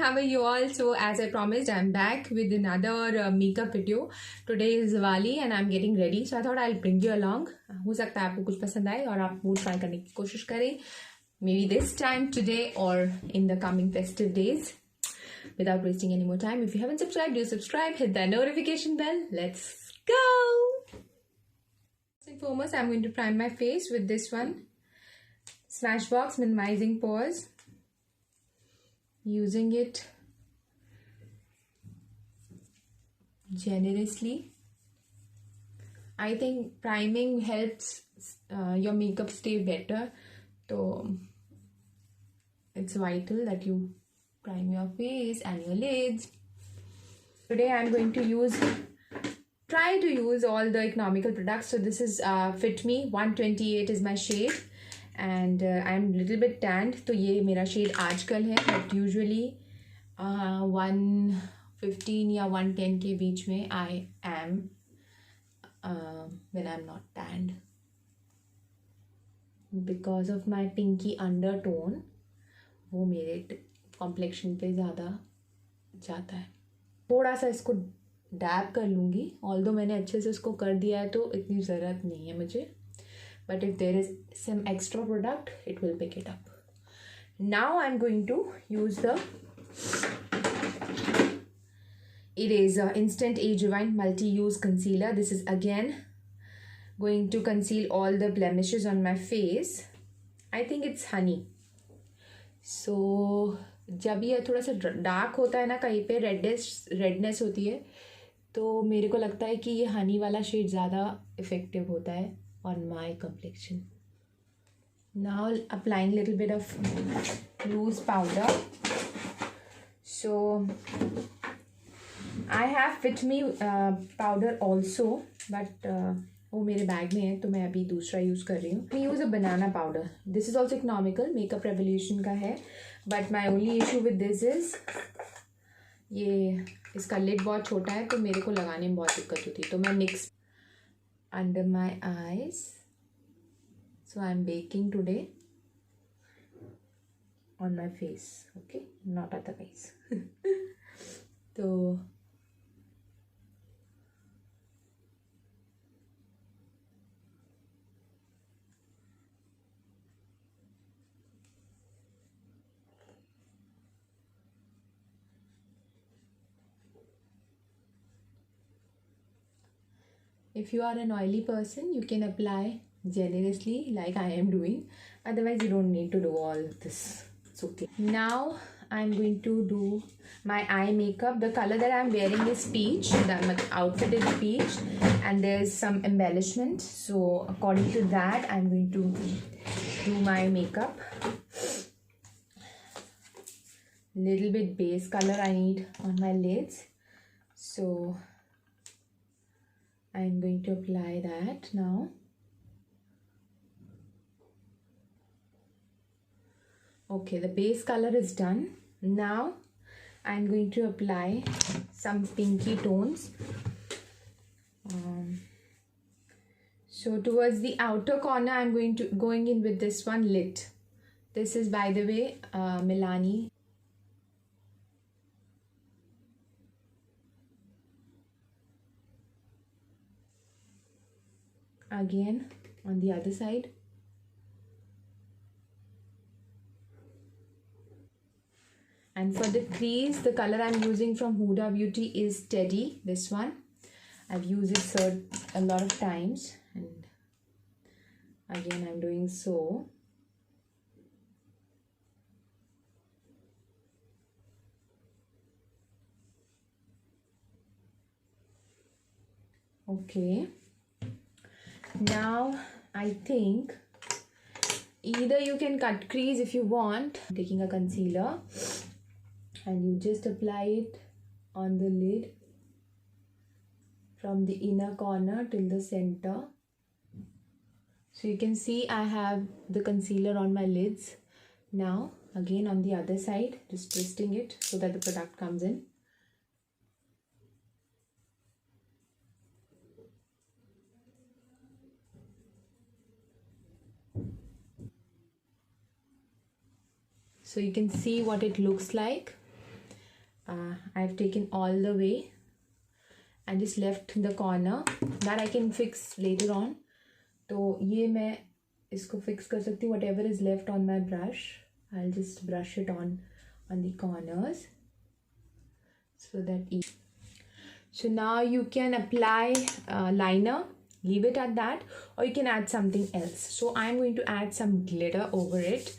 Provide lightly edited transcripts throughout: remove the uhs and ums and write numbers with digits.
how are you all? So as I promised, I'm back with another makeup video. Today is Diwali and I'm getting ready. So I thought I'll bring you along. हो सकता है आपको कुछ पसंद आए और आप वो try करने की कोशिश करें. Maybe this time today or in the coming festive days. Without wasting any more time, if you haven't subscribed, do subscribe. Hit that notification bell. Let's go! First and foremost, I'm going to prime my face with this one. Smashbox Minimizing Pores. Using it generously. I think priming helps your makeup stay better. So it's vital that you prime your face and your lids. Today I'm going to try to use all the economical products. So this is Fit Me 128 is my shade. And I'm a little bit tanned, तो ये मेरा shade आजकल है, but usually 115 या 110 के बीच में I am when I'm not tanned, because of my pinky undertone. वो मेरे complexion पे ज़्यादा जाता है. थोड़ा सा इसको डैब कर लूँगी, although मैंने अच्छे से इसको कर दिया है तो इतनी ज़रूरत नहीं है मुझे. But if there is some extra product, it will pick it up. Now I'm going to use the Eraser Instant Age Rewind Multi-Use Concealer. This is again going to conceal all the blemishes on my face. I think it's honey. So जब ये थोड़ा सा dark होता है ना, कहीं पे redness होती है, तो मेरे को लगता है कि ये हनी वाला शेड ज़्यादा इफ़ेक्टिव होता है on my complexion. Now applying little bit of loose powder. So I have Fit Me powder also, but वो मेरे बैग में है तो मैं अभी दूसरा यूज़ कर रही हूँ. I use a banana powder. This is also economical, Makeup Revolution का है. But my only issue with this is ये इसका lid बहुत छोटा है तो मेरे को लगाने में बहुत दिक्कत होती है. तो मैं NYX under my eyes. So I'm baking today on my face, okay, not otherwise. So if you are an oily person, you can apply generously like I am doing. Otherwise, you don't need to do all this. It's okay. Now, I'm going to do my eye makeup. The color that I'm wearing is peach. The outfit is peach. And there's some embellishment. So, according to that, I'm going to do my makeup. Little bit base color I need on my lids. So I'm going to apply that now. Okay, the base color is done. Now I'm going to apply some pinky tones. So towards the outer corner, I'm going in with this one, Lit. This is, by the way, Milani. Again on the other side. And for the crease, the color I'm using from Huda Beauty is Teddy, this one. I've used it a lot of times, and again I'm doing so. Okay. Now I think either you can cut crease if you want. Taking a concealer and you just apply it on the lid from the inner corner till the center. So you can see I have the concealer on my lids. Now again on the other side, just twisting it so that the product comes in. So you can see what it looks like. I've taken all the way and just left the corner that I can fix later on. तो ये मैं इसको fix कर सकती हूँ. Whatever is left on my brush, I'll just brush it on the corners so that so now you can apply liner, leave it at that, or you can add something else. So I'm going to add some glitter over it.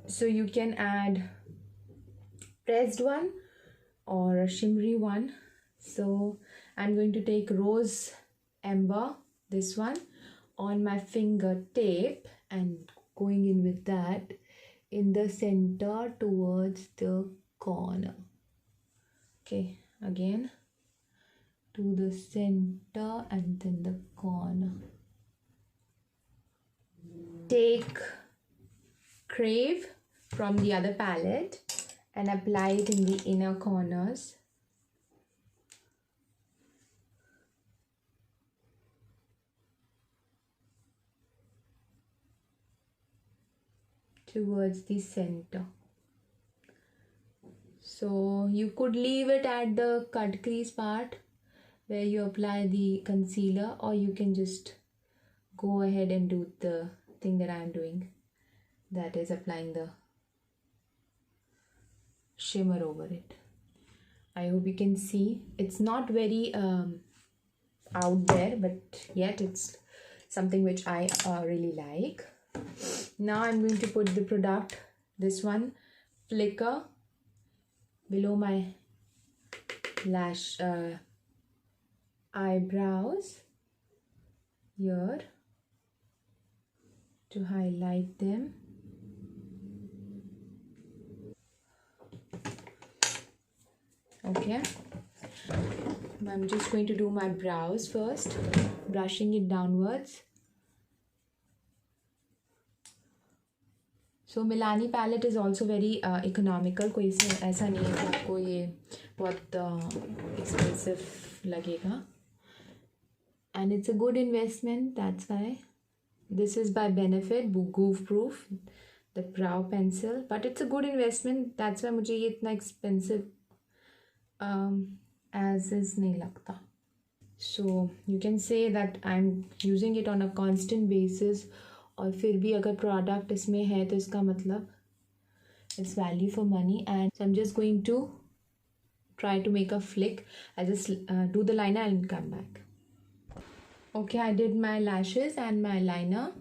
So you can add pressed one or a shimmery one. So I'm going to take rose amber, this one, on my fingertip and going in with that in the center towards the corner. Okay, again to the center and then the corner. Take Crave from the other palette and apply it in the inner corners. Towards the center. So you could leave it at the cut crease part where you apply the concealer, or you can just go ahead and do the thing that I am doing, that is applying the shimmer over it. I hope you can see. It's not very out there, but yet it's something which I really like. Now I'm going to put the product, this one, Flicker, below my lash eyebrows here to highlight them. Okay, I'm just going to do my brows first, brushing it downwards. So Milani palette is also very economical. कोई ऐसा नहीं है कि आपको ये बहुत expensive लगेगा. And it's a good investment, that's why. This is by Benefit, Goof Proof, the brow pencil. But it's a good investment, that's why मुझे ये इतना expensive as is नहीं लगता. So you can say that I'm using it on a constant basis. और फिर भी अगर product इसमें है तो इसका मतलब it's value for money. And so I'm just going to try to make a flick. I'll just do the liner and come back. Okay, I did my lashes and my liner.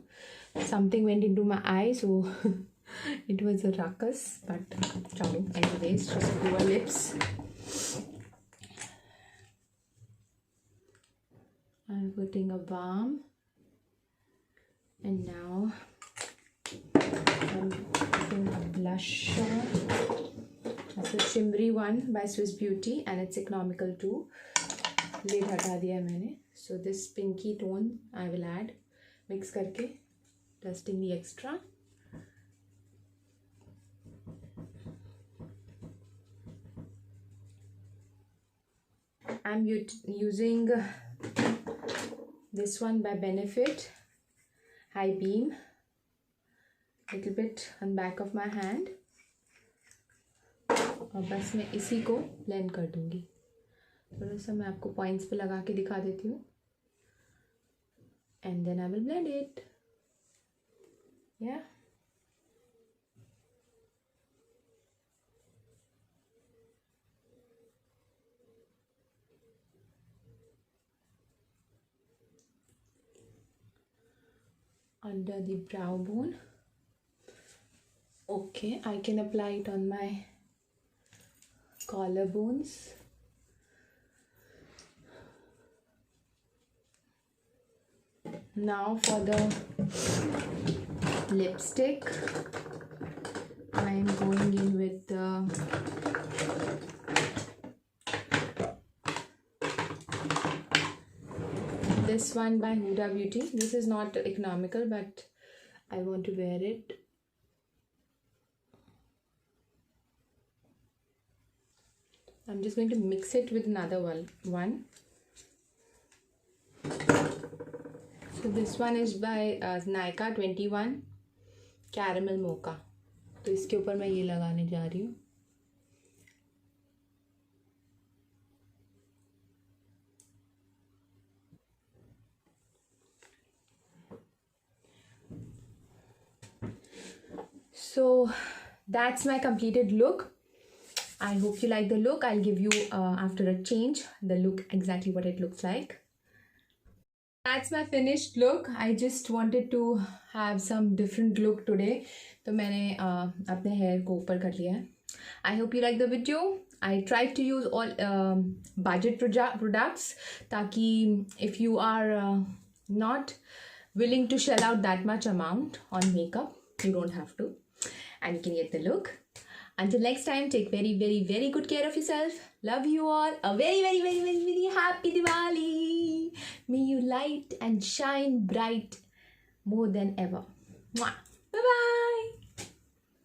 Something went into my eye, so it was a ruckus, but anyways, just do our lips. I'm putting a balm, and now I'm putting a blusher. That's a shimmery one by Swiss Beauty, and it's economical too. Lid हटा दिया मैंने. So this pinky tone I will add, mix करके, dusting the extra. I'm using this one by Benefit, High Beam, little bit on back of my hand. और बस मैं इसी को blend कर दूँगी. थोड़ा सा मैं आपको पॉइंट्स पे लगा के दिखा देती हूँ. And then I will blend it. Yeah. Under the brow bone. Okay, I can apply it on my collarbones. Now for the lipstick, I am going in with this one by Huda Beauty. This is not economical, but I want to wear it. I'm just going to mix it with another one. So this one is by Nykaa 21 Caramel Mocha. तो इसके ऊपर मैं ये लगाने जा रही हूँ. So that's my completed look. I hope you like the look. I'll give you after a change the look, exactly what it looks like. That's my finished look. I just wanted to have some different look today. तो मैंने अपने hair को ऊपर कर लिया है. I hope you like the video. I tried to use all budget products ताकि if you are not willing to shell out that much amount on makeup, you don't have to, and you can get the look. Until next time, take very, very, very good care of yourself. Love you all. A very, very, very, very, very happy Diwali. May you light and shine bright more than ever. Mwah.